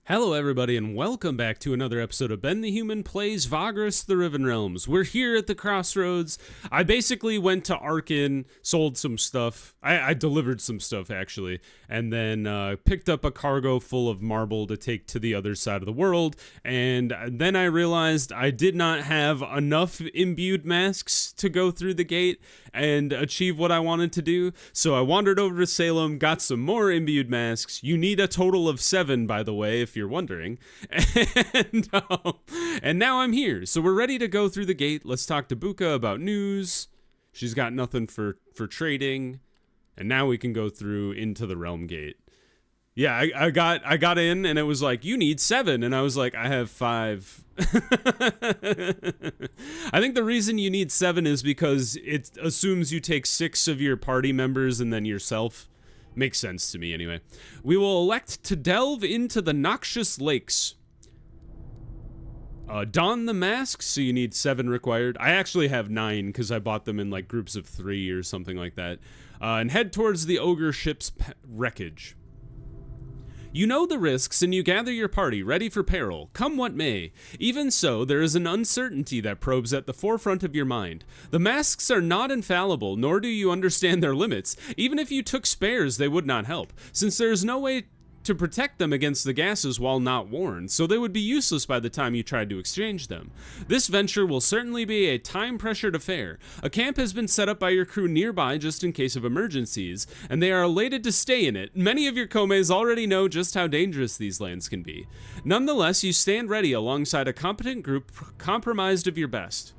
Hello everybody and welcome back to another episode of Ben the Human Plays Vagrus the Riven Realms. We're here at the crossroads. I basically went to Arcane, sold some stuff. I delivered some stuff actually, and then picked up a cargo full of marble to take to the other side of the world. And then I realized I did not have enough imbued masks to go through the gate and achieve what I wanted to do. So I wandered over to Salem, got some more imbued masks. You need a total of 7, by the way, if you're wondering. And now I'm here. So we're ready to go through the gate. Let's talk to Buka about news. She's got nothing for trading. And now we can go through into the realm gate. Yeah, I got in and it was like, you need 7. And I was like, I have 5. I think the reason you need 7 is because it assumes you take 6 of your party members and then yourself. Makes sense to me anyway. We will elect to delve into the noxious lakes. Don the mask, so you need 7 required. I actually have 9 because I bought them in like groups of 3 or something like that. And head towards the Ogre ship's wreckage. You know the risks and you gather your party ready for peril, come what may. Even so, there is an uncertainty that probes at the forefront of your mind. The masks are not infallible, nor do you understand their limits. Even if you took spares, they would not help, since there is no way to protect them against the gases while not worn, so they would be useless by the time you tried to exchange them. This venture will certainly be a time-pressured affair. A camp has been set up by your crew nearby just in case of emergencies, and they are elated to stay in it. Many of your komes already know just how dangerous these lands can be. Nonetheless, you stand ready alongside a competent group comprised of your best.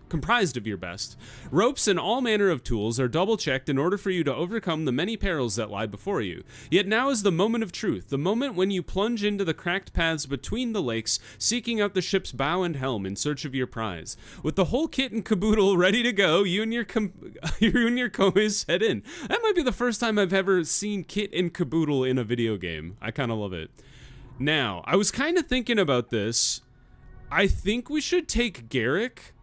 Ropes and all manner of tools are double-checked in order for you to overcome the many perils that lie before you. Yet now is the moment of truth, the moment when you plunge into the cracked paths between the lakes, seeking out the ship's bow and helm in search of your prize. With the whole kit and caboodle ready to go, you and your komes head in. That might be the first time I've ever seen kit and caboodle in a video game. I kind of love it. Now, I was kind of thinking about this. I think we should take Garrick,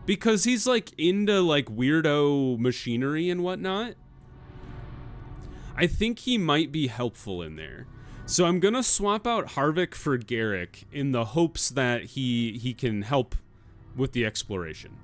because he's like into like weirdo machinery and whatnot. I think he might be helpful in there. So I'm gonna swap out Harvick for Garrick in the hopes that he can help with the exploration.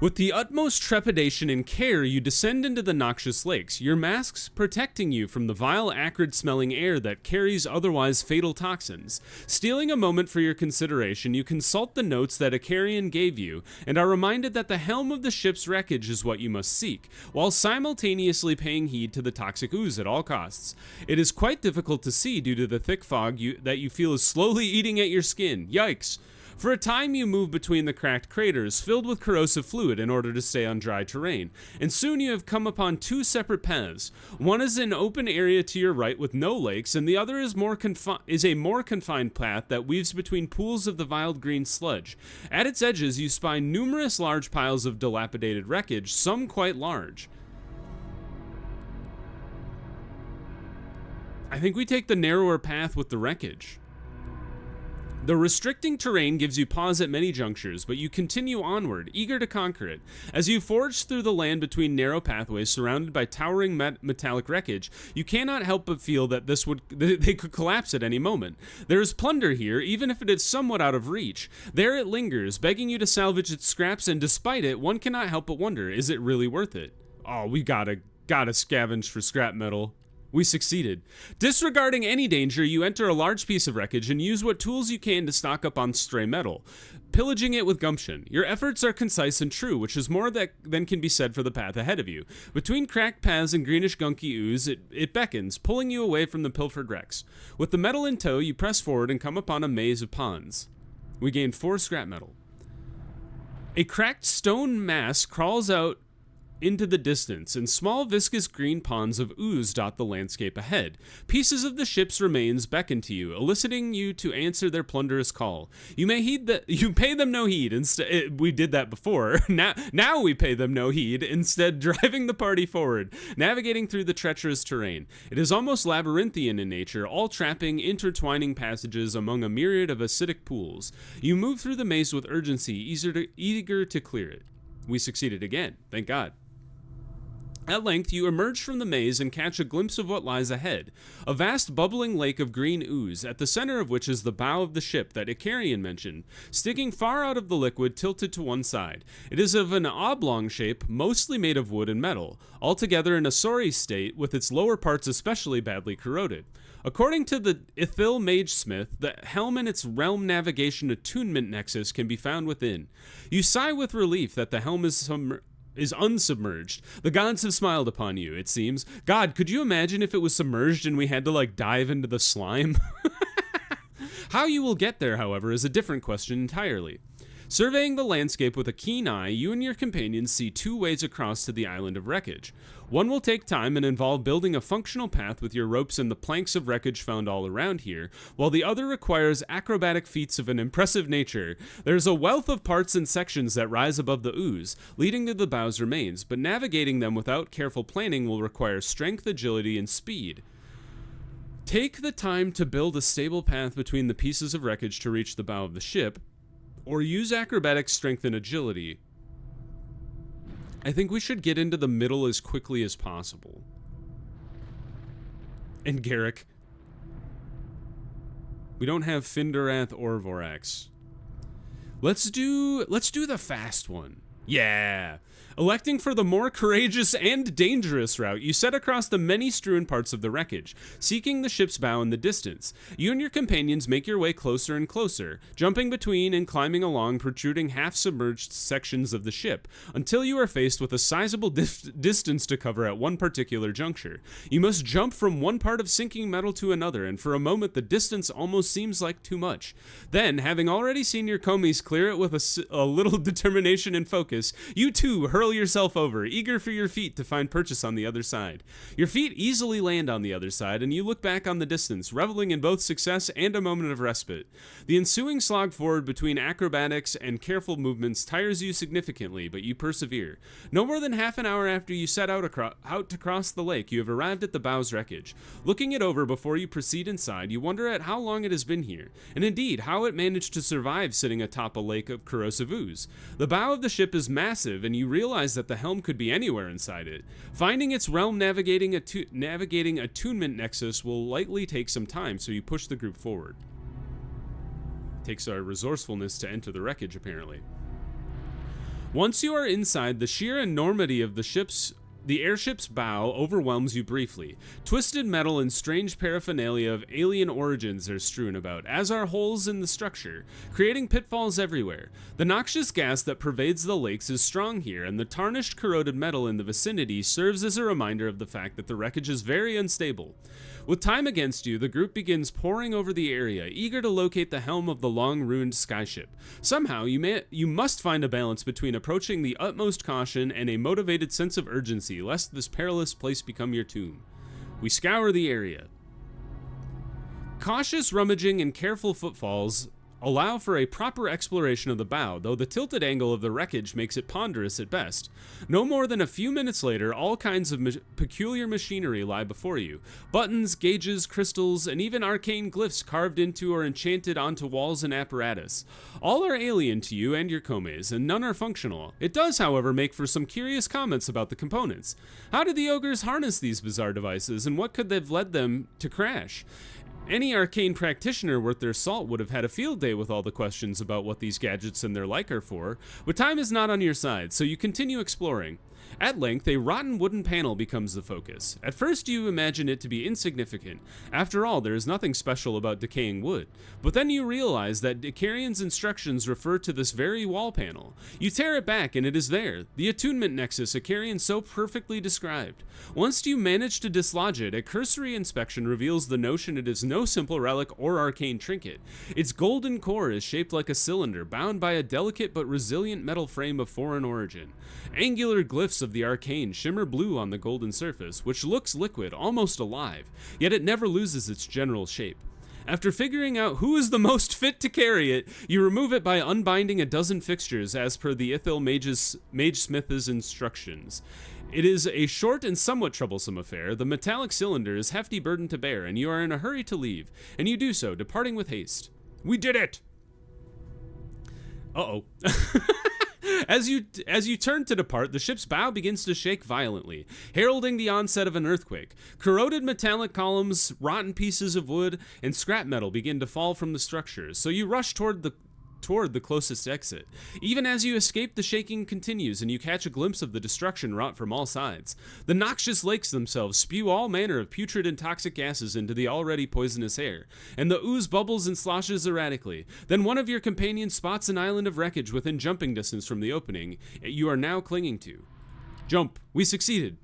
With the utmost trepidation and care, you descend into the noxious lakes, your masks protecting you from the vile, acrid-smelling air that carries otherwise fatal toxins. Stealing a moment for your consideration, you consult the notes that Icarian gave you, and are reminded that the helm of the ship's wreckage is what you must seek, while simultaneously paying heed to the toxic ooze at all costs. It is quite difficult to see due to the thick fog that you feel is slowly eating at your skin. Yikes! For a time, you move between the cracked craters filled with corrosive fluid in order to stay on dry terrain, and soon you have come upon 2 separate paths. One is an open area to your right with no lakes, and the other is a more confined path that weaves between pools of the vile green sludge. At its edges, you spy numerous large piles of dilapidated wreckage, some quite large. I think we take the narrower path with the wreckage. The restricting terrain gives you pause at many junctures, but you continue onward, eager to conquer it. As you forge through the land between narrow pathways surrounded by towering metallic wreckage, you cannot help but feel that they could collapse at any moment. There is plunder here, even if it is somewhat out of reach. There it lingers, begging you to salvage its scraps, and despite it, one cannot help but wonder, is it really worth it? Oh, we gotta scavenge for scrap metal. We succeeded. Disregarding any danger, you enter a large piece of wreckage and use what tools you can to stock up on stray metal, pillaging it with gumption. Your efforts are concise and true, which is more than can be said for the path ahead of you. Between cracked paths and greenish gunky ooze, it beckons, pulling you away from the pilfered wrecks. With the metal in tow, you press forward and come upon a maze of ponds. We gain 4 scrap metal. A cracked stone mass crawls out into the distance, and small viscous green ponds of ooze dot the landscape ahead. Pieces of the ship's remains beckon to you, eliciting you to answer their plunderous call. You pay them no heed. Instead, we did that before. Now we pay them no heed, instead driving the party forward, navigating through the treacherous terrain. It is almost labyrinthian in nature, all trapping, intertwining passages among a myriad of acidic pools. You move through the maze with urgency, eager to clear it. We succeeded again, thank God. At length, you emerge from the maze and catch a glimpse of what lies ahead, a vast bubbling lake of green ooze, at the center of which is the bow of the ship that Icarian mentioned, sticking far out of the liquid, tilted to one side. It is of an oblong shape, mostly made of wood and metal, altogether in a sorry state, with its lower parts especially badly corroded. According to the Ithil Magesmith, the helm and its realm navigation attunement nexus can be found within. You sigh with relief that the helm is unsubmerged. The gods have smiled upon you, it seems. God, could you imagine if it was submerged and we had to, like, dive into the slime? How you will get there, however, is a different question entirely. Surveying the landscape with a keen eye, you and your companions see two ways across to the island of wreckage. One will take time and involve building a functional path with your ropes and the planks of wreckage found all around here, while the other requires acrobatic feats of an impressive nature. There's a wealth of parts and sections that rise above the ooze, leading to the bow's remains, but navigating them without careful planning will require strength, agility, and speed. Take the time to build a stable path between the pieces of wreckage to reach the bow of the ship, or use acrobatic strength and agility. I think we should get into the middle as quickly as possible. And Garrick. We don't have Finderath or Vorax. Let's do the fast one. Yeah. Electing for the more courageous and dangerous route, you set across the many strewn parts of the wreckage, seeking the ship's bow in the distance. You and your companions make your way closer and closer, jumping between and climbing along protruding half-submerged sections of the ship, until you are faced with a sizable distance to cover at one particular juncture. You must jump from one part of sinking metal to another, and for a moment the distance almost seems like too much. Then, having already seen your comies clear it with a little determination and focus, you too hurl yourself over, eager for your feet to find purchase on the other side. Your feet easily land on the other side, and you look back on the distance, reveling in both success and a moment of respite. The ensuing slog forward between acrobatics and careful movements tires you significantly, but you persevere. No more than half an hour after you set out to cross the lake, you have arrived at the bow's wreckage. Looking it over before you proceed inside, you wonder at how long it has been here, and indeed how it managed to survive sitting atop a lake of corrosive ooze. The bow of the ship is massive, and you realize that the helm could be anywhere inside it. Finding its realm navigating attunement nexus will likely take some time, so you push the group forward. Takes our resourcefulness to enter the wreckage, apparently. Once you are inside, the sheer enormity of the airship's bow overwhelms you briefly. Twisted metal and strange paraphernalia of alien origins are strewn about, as are holes in the structure, creating pitfalls everywhere. The noxious gas that pervades the lakes is strong here, and the tarnished, corroded metal in the vicinity serves as a reminder of the fact that the wreckage is very unstable. With time against you, the group begins poring over the area, eager to locate the helm of the long-ruined skyship. Somehow, you must find a balance between approaching the utmost caution and a motivated sense of urgency, lest this perilous place become your tomb. We scour the area. Cautious rummaging and careful footfalls allow for a proper exploration of the bow, though the tilted angle of the wreckage makes it ponderous at best. No more than a few minutes later, all kinds of peculiar machinery lie before you. Buttons, gauges, crystals, and even arcane glyphs carved into or enchanted onto walls and apparatus. All are alien to you and your comes, and none are functional. It does, however, make for some curious comments about the components. How did the ogres harness these bizarre devices, and what could have led them to crash? Any arcane practitioner worth their salt would have had a field day with all the questions about what these gadgets and their like are for, but time is not on your side, so you continue exploring. At length, a rotten wooden panel becomes the focus. At first, you imagine it to be insignificant. After all, there is nothing special about decaying wood. But then you realize that Icarian's instructions refer to this very wall panel. You tear it back, and it is there, the attunement nexus Icarian so perfectly described. Once you manage to dislodge it, a cursory inspection reveals the notion it is no simple relic or arcane trinket. Its golden core is shaped like a cylinder, bound by a delicate but resilient metal frame of foreign origin. Angular glyphs of the arcane shimmer blue on the golden surface, which looks liquid, almost alive, yet it never loses its general shape. After figuring out who is the most fit to carry it, you remove it by unbinding a dozen fixtures as per the Ithil Magesmith's instructions. It is a short and somewhat troublesome affair. The metallic cylinder is a hefty burden to bear, and you are in a hurry to leave, and you do so, departing with haste. We did it! Uh-oh. As you turn to depart, the ship's bow begins to shake violently, heralding the onset of an earthquake. Corroded metallic columns, rotten pieces of wood, and scrap metal begin to fall from the structures, so you rush toward the closest exit. Even as you escape, the shaking continues, and you catch a glimpse of the destruction wrought from all sides. The noxious lakes themselves spew all manner of putrid and toxic gases into the already poisonous air, and the ooze bubbles and sloshes erratically. Then one of your companions spots an island of wreckage within jumping distance from the opening you are now clinging to. Jump. We succeeded.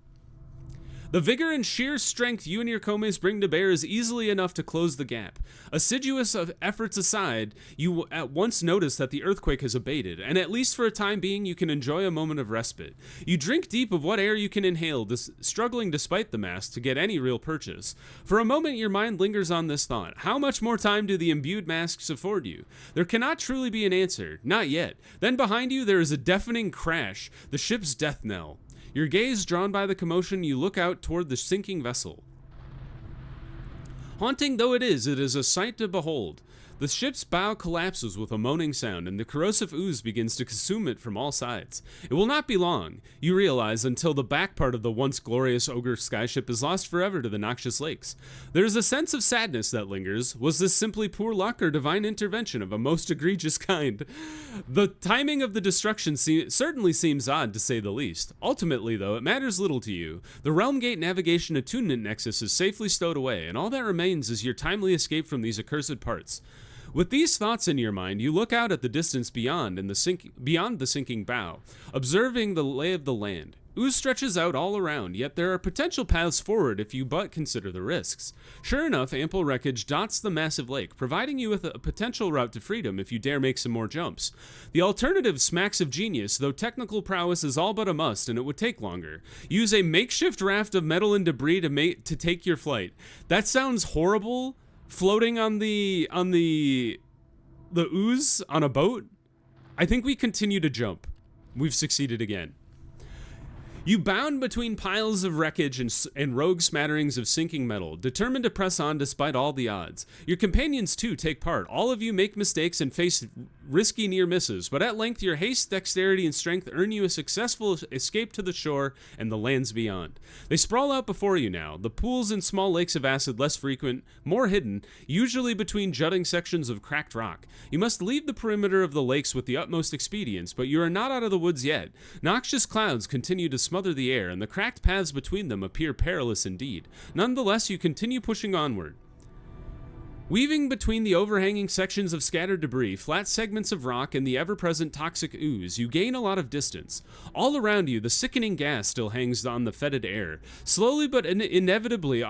The vigor and sheer strength you and your komes bring to bear is easily enough to close the gap. Assiduous efforts aside, you at once notice that the earthquake has abated, and at least for a time being you can enjoy a moment of respite. You drink deep of what air you can inhale, struggling despite the mask to get any real purchase. For a moment your mind lingers on this thought. How much more time do the imbued masks afford you? There cannot truly be an answer. Not yet. Then behind you there is a deafening crash, the ship's death knell. Your gaze drawn by the commotion, you look out toward the sinking vessel. Haunting though it is a sight to behold. The ship's bow collapses with a moaning sound, and the corrosive ooze begins to consume it from all sides. It will not be long, you realize, until the back part of the once glorious Ogre skyship is lost forever to the noxious lakes. There is a sense of sadness that lingers. Was this simply poor luck or divine intervention of a most egregious kind? The timing of the destruction certainly seems odd, to say the least. Ultimately, though, it matters little to you. The Realm Gate Navigation Attunement Nexus is safely stowed away, and all that remains is your timely escape from these accursed parts. With these thoughts in your mind, you look out at the distance beyond the sinking bow, observing the lay of the land. Ooze stretches out all around, yet there are potential paths forward if you but consider the risks. Sure enough, ample wreckage dots the massive lake, providing you with a potential route to freedom if you dare make some more jumps. The alternative smacks of genius, though technical prowess is all but a must, and it would take longer. Use a makeshift raft of metal and debris to take your flight. That sounds horrible. Floating on the ooze on a boat? I think we continue to jump. We've succeeded again. You bound between piles of wreckage and rogue smatterings of sinking metal, determined to press on despite all the odds. Your companions, too, take part. All of you make mistakes and face risky near misses, but at length your haste, dexterity, and strength earn you a successful escape to the shore and the lands beyond. They sprawl out before you now, the pools and small lakes of acid less frequent, more hidden, usually between jutting sections of cracked rock. You must leave the perimeter of the lakes with the utmost expedience, but you are not out of the woods yet. Noxious clouds continue to smother the air, and the cracked paths between them appear perilous indeed. Nonetheless, you continue pushing onward. Weaving between the overhanging sections of scattered debris, flat segments of rock, and the ever-present toxic ooze, you gain a lot of distance. All around you, the sickening gas still hangs on the fetid air, slowly but inevitably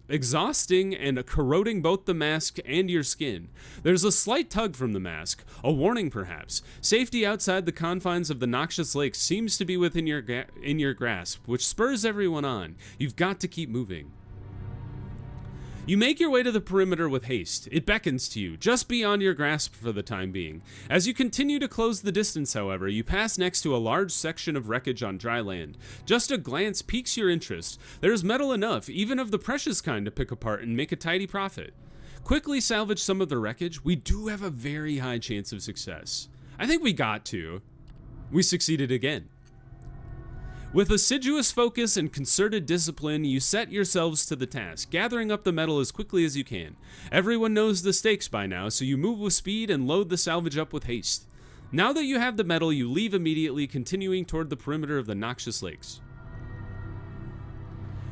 exhausting and corroding both the mask and your skin. There's a slight tug from the mask, a warning perhaps. Safety outside the confines of the noxious lake seems to be within your grasp, which spurs everyone on. You've got to keep moving. You make your way to the perimeter with haste. It beckons to you, just beyond your grasp for the time being. As you continue to close the distance, however, you pass next to a large section of wreckage on dry land. Just a glance piques your interest. There is metal enough, even of the precious kind, to pick apart and make a tidy profit. Quickly salvage some of the wreckage. We do have a very high chance of success. I think we got to. We succeeded again. With assiduous focus and concerted discipline, you set yourselves to the task, gathering up the metal as quickly as you can. Everyone knows the stakes by now, so you move with speed and load the salvage up with haste. Now that you have the metal, you leave immediately, continuing toward the perimeter of the noxious lakes.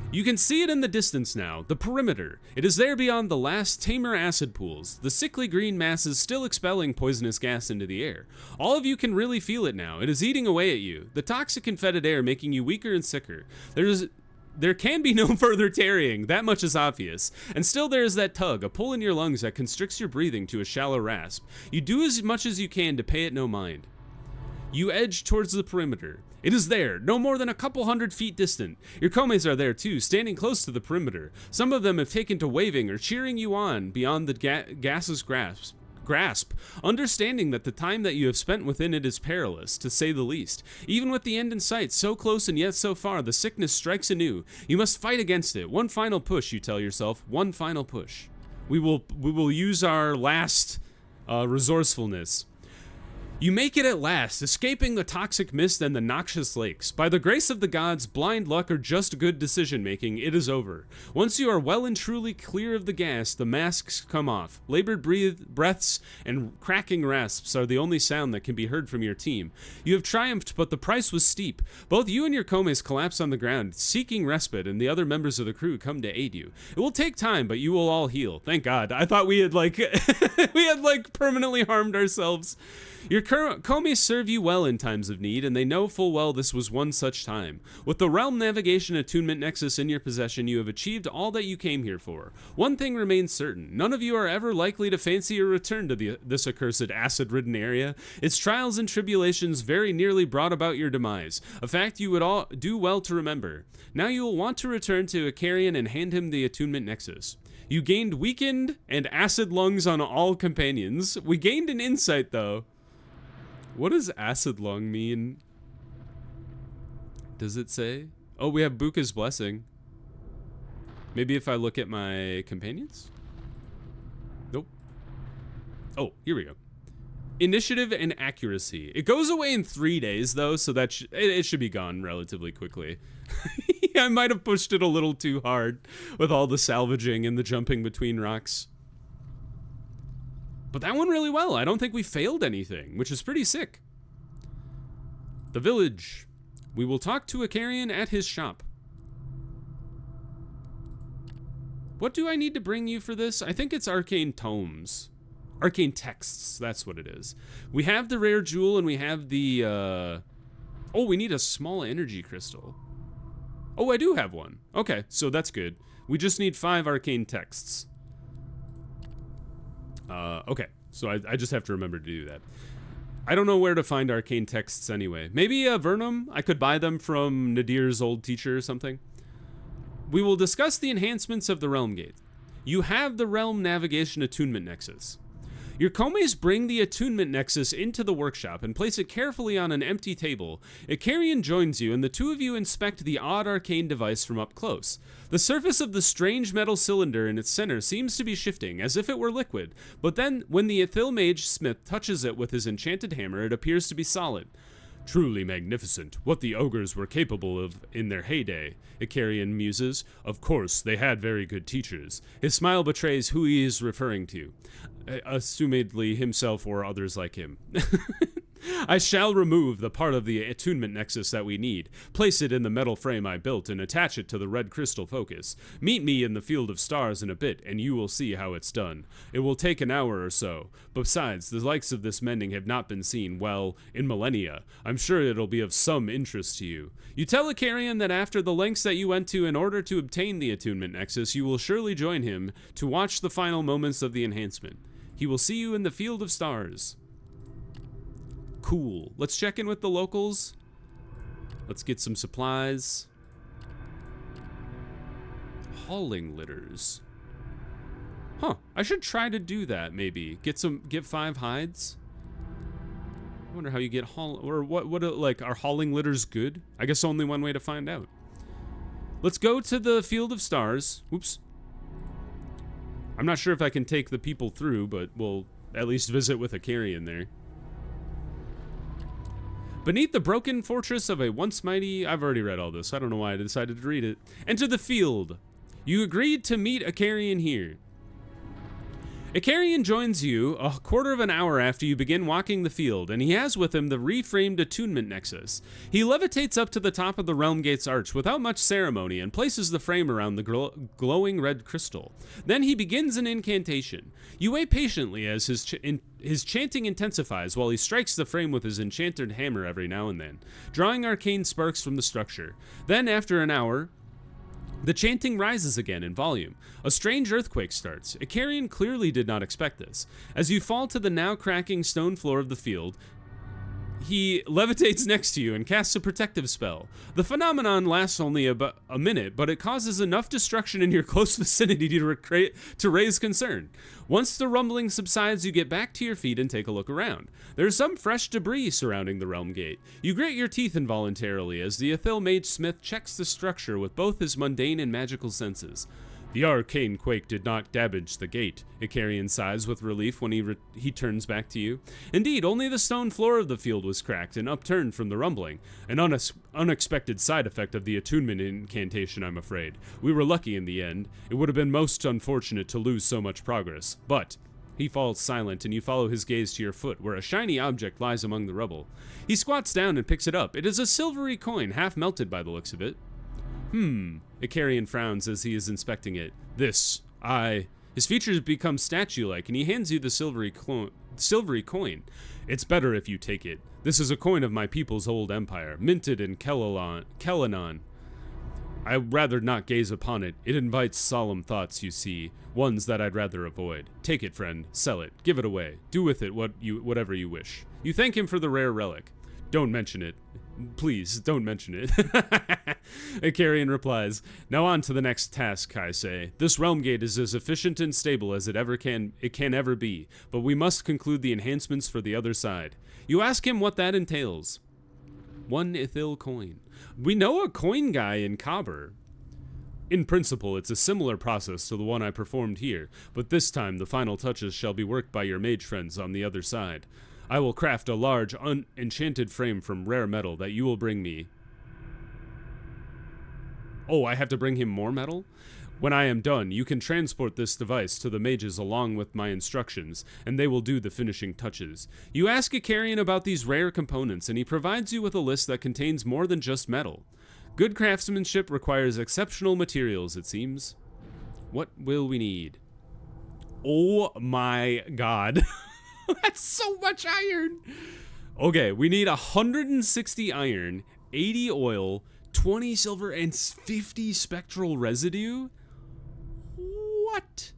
You can see it in the distance now, the perimeter. It is there beyond the last tamer acid pools, the sickly green masses still expelling poisonous gas into the air. All of you can really feel it now. It is eating away at you, the toxic and fetid air making you weaker and sicker. There can be no further tarrying, that much is obvious. And still there is that tug, a pull in your lungs that constricts your breathing to a shallow rasp. You do as much as you can to pay it no mind. You edge towards the perimeter. It is there, no more than a couple 100 feet distant. Your komes are there too, standing close to the perimeter. Some of them have taken to waving or cheering you on beyond the gas's grasp, understanding that the time that you have spent within it is perilous, to say the least. Even with the end in sight, so close and yet so far, the sickness strikes anew. You must fight against it. One final push, you tell yourself. One final push. We will use our last resourcefulness. You make it at last, escaping the toxic mist and the noxious lakes. By the grace of the gods, blind luck, or just good decision-making, it is over. Once you are well and truly clear of the gas, the masks come off. Labored breaths and cracking rasps are the only sound that can be heard from your team. You have triumphed, but the price was steep. Both you and your komes collapse on the ground, seeking respite, and the other members of the crew come to aid you. It will take time, but you will all heal. Thank God. I thought we had, permanently harmed ourselves. Your komes serve you well in times of need, and they know full well this was one such time. With the Realm Navigation Attunement Nexus in your possession, you have achieved all that you came here for. One thing remains certain. None of you are ever likely to fancy a return to this accursed acid-ridden area. Its trials and tribulations very nearly brought about your demise, a fact you would all do well to remember. Now you will want to return to Icarian and hand him the Attunement Nexus. You gained weakened and acid lungs on all companions. We gained an insight, though. What does acid lung mean? Does it say? Oh, we have Buka's blessing. Maybe if I look at my companions? Nope. Oh, here we go. Initiative and accuracy. It goes away in 3 days, though, so that it should be gone relatively quickly. I might have pushed it a little too hard with all the salvaging and the jumping between rocks. But that went really well. I don't think we failed anything, which is pretty sick. The village. We will talk to Icarian at his shop. What do I need to bring you for this? I think it's arcane tomes. Arcane texts, that's what it is. We have the rare jewel and we have the, oh, we need a small energy crystal. Oh, I do have one. Okay, so that's good. We just need 5 arcane texts. Okay, so I just have to remember to do that. I don't know where to find arcane texts anyway. Maybe Vernum? I could buy them from Nadir's old teacher or something. We will discuss the enhancements of the Realm Gate. You have the Realm Navigation Attunement Nexus. Your komes bring the Attunement Nexus into the workshop and place it carefully on an empty table. Icarian joins you, and the two of you inspect the odd arcane device from up close. The surface of the strange metal cylinder in its center seems to be shifting, as if it were liquid, but then, when the Ithil Mage Smith touches it with his enchanted hammer, it appears to be solid. Truly magnificent, what the ogres were capable of in their heyday, Icarian muses. Of course, they had very good teachers. His smile betrays who he is referring to. Assumedly himself or others like him. I shall remove the part of the attunement nexus that we need, place it in the metal frame I built, and attach it to the red crystal focus. Meet me in the field of stars in a bit, and you will see how it's done. It will take an hour or so. Besides, the likes of this mending have not been seen, well, in millennia. I'm sure it'll be of some interest to you. You tell Icarian that after the lengths that you went to in order to obtain the attunement nexus, you will surely join him to watch the final moments of the enhancement. He will see you in the field of stars. Cool. Let's check in with the locals. Let's get some supplies. Hauling litters. Huh. I should try to do that, maybe. Get 5 hides. I wonder how you get like, are hauling litters good? I guess only one way to find out. Let's go to the field of stars. Oops. I'm not sure if I can take the people through, but we'll at least visit with Icarian there. Beneath the broken fortress of a once mighty... I've already read all this. I don't know why I decided to read it. Enter the field. You agreed to meet Icarian here. Icarian joins you a quarter of an hour after you begin walking the field, and he has with him the reframed attunement nexus. He levitates up to the top of the Realm Gate's arch without much ceremony and places the frame around the glowing red crystal. Then he begins an incantation. You wait patiently as his chanting intensifies while he strikes the frame with his enchanted hammer every now and then, drawing arcane sparks from the structure. Then, after an hour, the chanting rises again in volume. A strange earthquake starts. Icarian clearly did not expect this. As you fall to the now cracking stone floor of the field, he levitates next to you and casts a protective spell. The phenomenon lasts only about a minute, but it causes enough destruction in your close vicinity to raise concern. Once the rumbling subsides, you get back to your feet and take a look around. There's some fresh debris surrounding the Realm Gate. You grit your teeth involuntarily as the Ithil Mage Smith checks the structure with both his mundane and magical senses. The arcane quake did not damage the gate, Icarian sighs with relief when he turns back to you. Indeed, only the stone floor of the field was cracked and upturned from the rumbling. An unexpected side effect of the attunement incantation, I'm afraid. We were lucky in the end. It would have been most unfortunate to lose so much progress. But he falls silent, and you follow his gaze to your foot, where a shiny object lies among the rubble. He squats down and picks it up. It is a silvery coin, half melted by the looks of it. Icarian frowns as he is inspecting it. His features become statue-like, and he hands you the silvery coin. It's better if you take it. This is a coin of my people's old empire, minted in Kelanon. I'd rather not gaze upon it. It invites solemn thoughts, you see, ones that I'd rather avoid. Take it, friend. Sell it. Give it away. Do with it whatever you wish. You thank him for the rare relic. Don't mention it. Please, don't mention it. Icarian replies, now on to the next task, I say. This realm gate is as efficient and stable as it can ever be, but we must conclude the enhancements for the other side. You ask him what that entails. 1 Ithil coin. We know a coin guy in Cobber. In principle, it's a similar process to the one I performed here, but this time the final touches shall be worked by your mage friends on the other side. I will craft a large, enchanted frame from rare metal that you will bring me. Oh, I have to bring him more metal? When I am done, you can transport this device to the mages along with my instructions, and they will do the finishing touches. You ask Icarian about these rare components, and he provides you with a list that contains more than just metal. Good craftsmanship requires exceptional materials, it seems. What will we need? Oh my god. That's so much iron. Okay, we need 160 iron, 80 oil, 20 silver, and 50 spectral residue? What?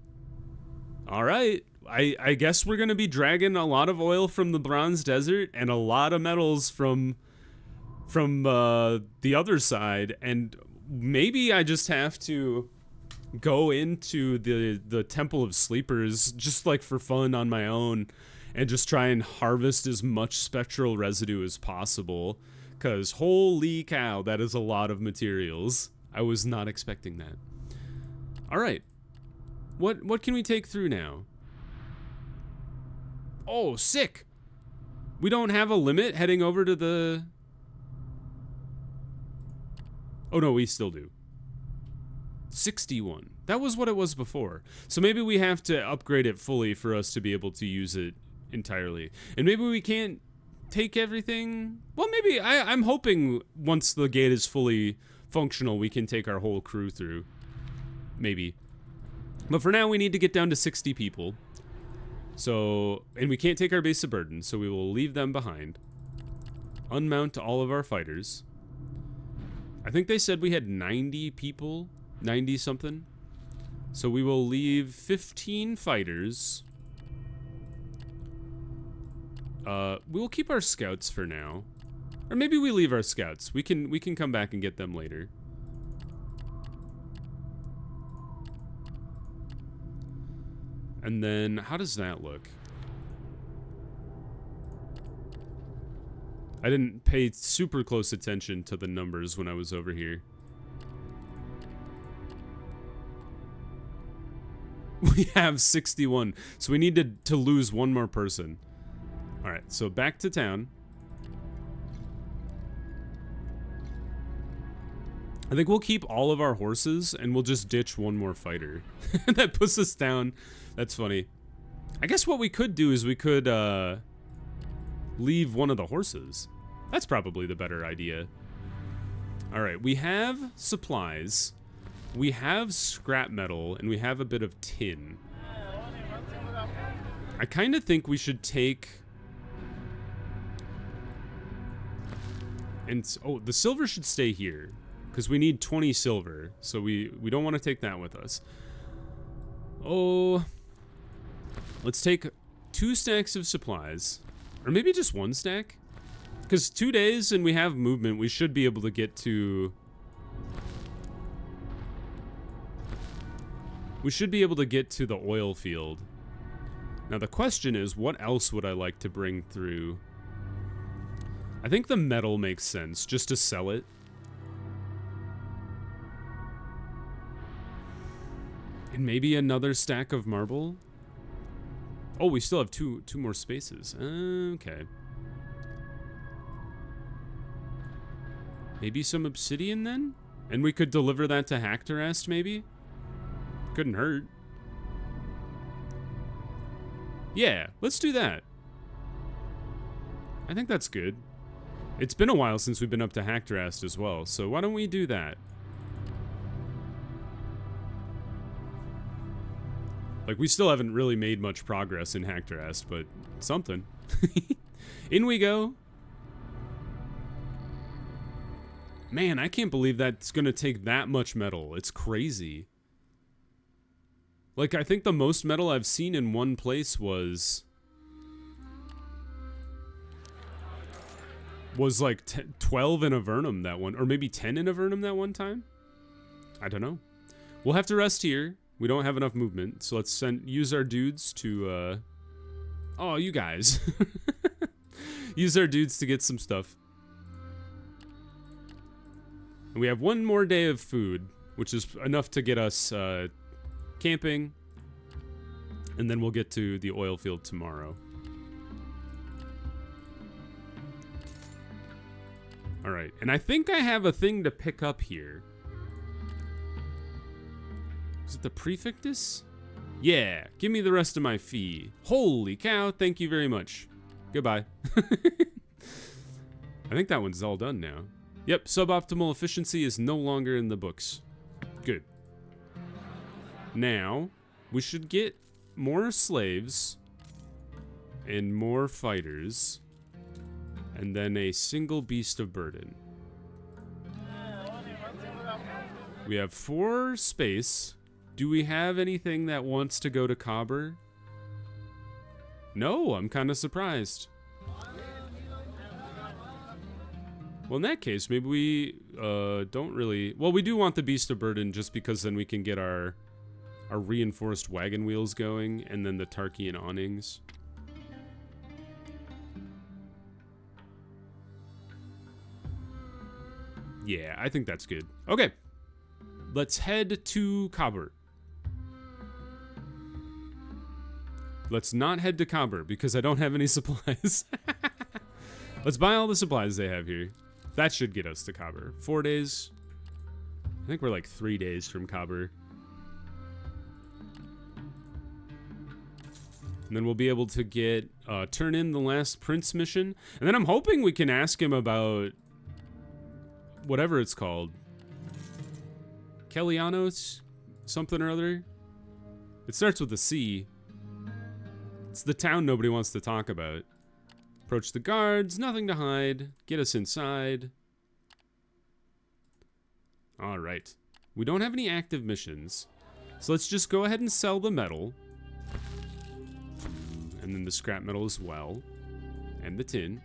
All right. I guess we're going to be dragging a lot of oil from the Bronze Desert and a lot of metals from the other side, and maybe I just have to go into the Temple of Sleepers just like for fun on my own and just try and harvest as much spectral residue as possible, because holy cow, that is a lot of materials. I was not expecting that. All right, what can we take through now? Oh, sick. We don't have a limit heading over to the... Oh no, we still do. 61. That was what it was before. So maybe we have to upgrade it fully for us to be able to use it entirely. And maybe we can't take everything. Well, maybe I'm hoping once the gate is fully functional, we can take our whole crew through. Maybe. But for now, we need to get down to 60 people. So, and we can't take our base of burden, so we will leave them behind. Unmount all of our fighters. I think they said we had 90 people, 90 something. So we will leave 15 fighters. We'll keep our scouts for now. Or maybe we leave our scouts. We can come back and get them later. And then, how does that look? I didn't pay super close attention to the numbers when I was over here. We have 61, so we need to lose one more person. All right, so back to town. I think we'll keep all of our horses and we'll just ditch one more fighter. That puts us down. That's funny. I guess what we could do is we could leave one of the horses. That's probably the better idea. All right, we have supplies. We have scrap metal and we have a bit of tin. I kind of think we should take... And oh, the silver should stay here because we need 20 silver, so we don't want to take that with us. Oh, let's take 2 stacks of supplies, or maybe just 1 stack, because 2 days and we have movement. We should be able to get to... We should be able to get to the oil field. Now the question is, what else would I like to bring through? I think the metal makes sense, just to sell it. And maybe another stack of marble. Oh, we still have two more spaces. Okay. Maybe some obsidian then? And we could deliver that to Hackterest, maybe? Couldn't hurt. Yeah, let's do that. I think that's good. It's been a while since we've been up to Hackterest as well, so why don't we do that? Like, we still haven't really made much progress in Hackterest, but something. In we go. Man, I can't believe that's gonna take that much metal. It's crazy. Like, I think the most metal I've seen in one place was like 12 in Avernum that one, or maybe 10 in Avernum that one time? I don't know. We'll have to rest here. We don't have enough movement, so let's use our dudes to, oh, you guys. Use our dudes to get some stuff. And we have one more day of food, which is enough to get us, camping. And then we'll get to the oil field tomorrow. Alright, and I think I have a thing to pick up here. Is it the prefectus? Yeah, give me the rest of my fee. Holy cow, thank you very much. Goodbye. I think that one's all done now. Yep, suboptimal efficiency is no longer in the books. Good. Now, we should get more slaves and more fighters. And then a single beast of burden. We have 4 space. Do we have anything that wants to go to Cobber? No, I'm kind of surprised. Well, in that case, maybe we don't really... Well, we do want the beast of burden just because then we can get our reinforced wagon wheels going and then the Tarkian awnings. Yeah, I think that's good. Okay. Let's head to Cobber. Let's not head to Cobber because I don't have any supplies. Let's buy all the supplies they have here. That should get us to Cobber. 4 days. I think we're like 3 days from Cobber. And then we'll be able to get, turn in the last prince mission. And then I'm hoping we can ask him about whatever it's called. Kellianos? Something or other? It starts with a C. It's the town nobody wants to talk about. Approach the guards, nothing to hide. Get us inside. Alright. We don't have any active missions. So let's just go ahead and sell the metal. And then the scrap metal as well. And the tin.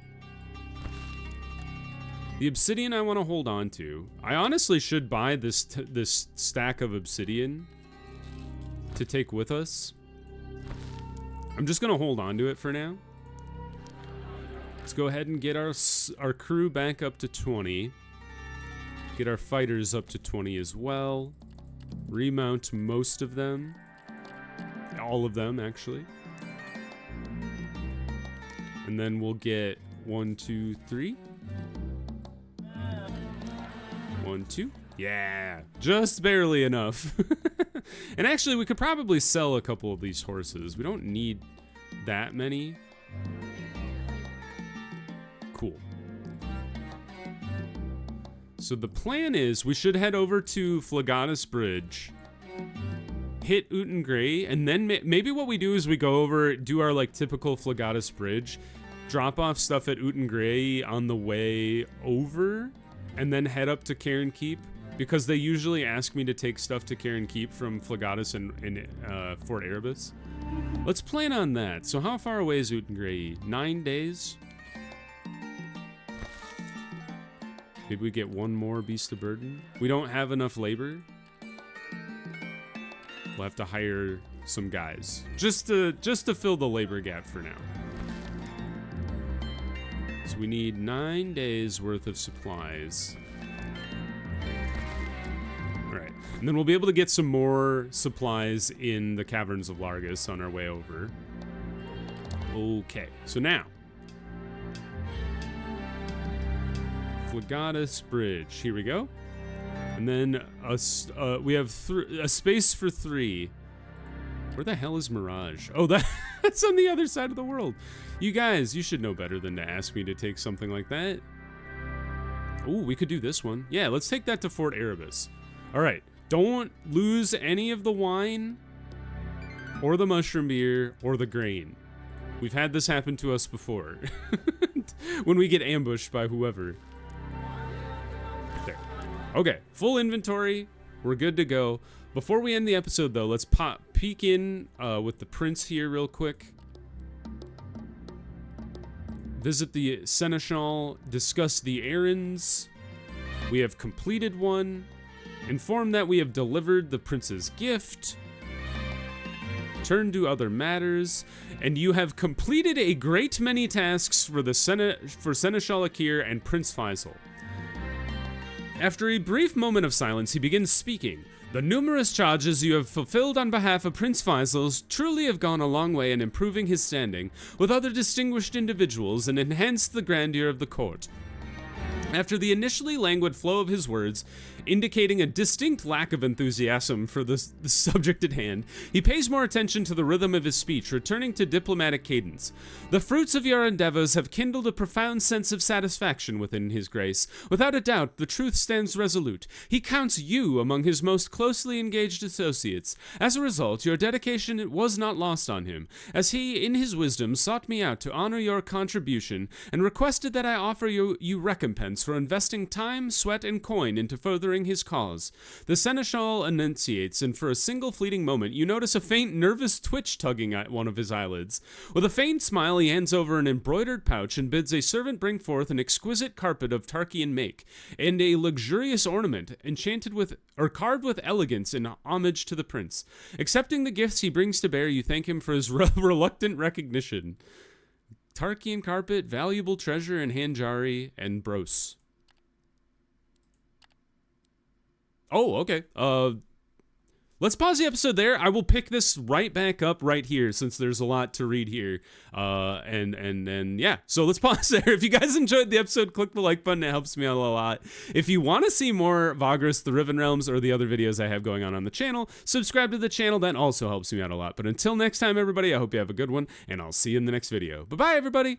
The obsidian I want to hold on to. I honestly should buy this stack of obsidian to take with us. I'm just going to hold on to it for now. Let's go ahead and get our crew back up to 20. Get our fighters up to 20 as well. Remount most of them. All of them, actually. And then we'll get 1, 2, 3. 1, 2. Yeah, just barely enough. And actually, we could probably sell a couple of these horses. We don't need that many. Cool. So the plan is we should head over to Phlegatus Bridge, hit Uten Grey, and then maybe what we do is we go over, do our like typical Phlegatus Bridge, drop off stuff at Uten Grey on the way over, and then head up to Cairn Keep, because they usually ask me to take stuff to Cairn Keep from Phlegatus and Fort Erebus. Let's plan on that. So how far away is Uten Grey? 9 days? Maybe we get one more beast of burden. We don't have enough labor. We'll have to hire some guys just to fill the labor gap for now. So we need 9 days worth of supplies. All right, And then we'll be able to get some more supplies in the Caverns of Largus on our way over. Okay, so now. Phlegatus Bridge, here we go. And then we have a space for 3. Where the hell is Mirage? Oh, that's on the other side of the world. You guys, you should know better than to ask me to take something like that. Ooh, we could do this one. Yeah, let's take that to Fort Erebus. All right, don't lose any of the wine or the mushroom beer or the grain. We've had this happen to us before. When we get ambushed by whoever. There. Okay, full inventory. We're good to go. Before we end the episode, though, let's peek in with the prince here real quick. Visit the Seneschal, discuss the errands. We have completed one. Inform that we have delivered the prince's gift. Turn to other matters. And you have completed a great many tasks for Seneschal Akir and Prince Faisal. After a brief moment of silence, he begins speaking. The numerous charges you have fulfilled on behalf of Prince Faisal truly have gone a long way in improving his standing with other distinguished individuals and enhanced the grandeur of the court. After the initially languid flow of his words, indicating a distinct lack of enthusiasm for the subject at hand, he pays more attention to the rhythm of his speech, returning to diplomatic cadence. The fruits of your endeavors have kindled a profound sense of satisfaction within his grace. Without a doubt, the truth stands resolute. He counts you among his most closely engaged associates. As a result, your dedication was not lost on him, as he, in his wisdom, sought me out to honor your contribution and requested that I offer you recompense for investing time, sweat, and coin into furthering his cause. The Seneschal enunciates, and for a single fleeting moment, you notice a faint, nervous twitch tugging at one of his eyelids. With a faint smile, he hands over an embroidered pouch and bids a servant bring forth an exquisite carpet of Tarkian make, and a luxurious ornament carved with elegance in homage to the prince. Accepting the gifts he brings to bear, you thank him for his reluctant recognition. Tarkian carpet, valuable treasure in Hanjari, and Bros. Oh, okay. Let's pause the episode there. I will pick this right back up right here since there's a lot to read here. And yeah, so let's pause there. If you guys enjoyed the episode, click the like button. It helps me out a lot. If you want to see more Vagrus, the Riven Realms, or the other videos I have going on the channel, subscribe to the channel. That also helps me out a lot. But until next time, everybody, I hope you have a good one, and I'll see you in the next video. Bye-bye, everybody.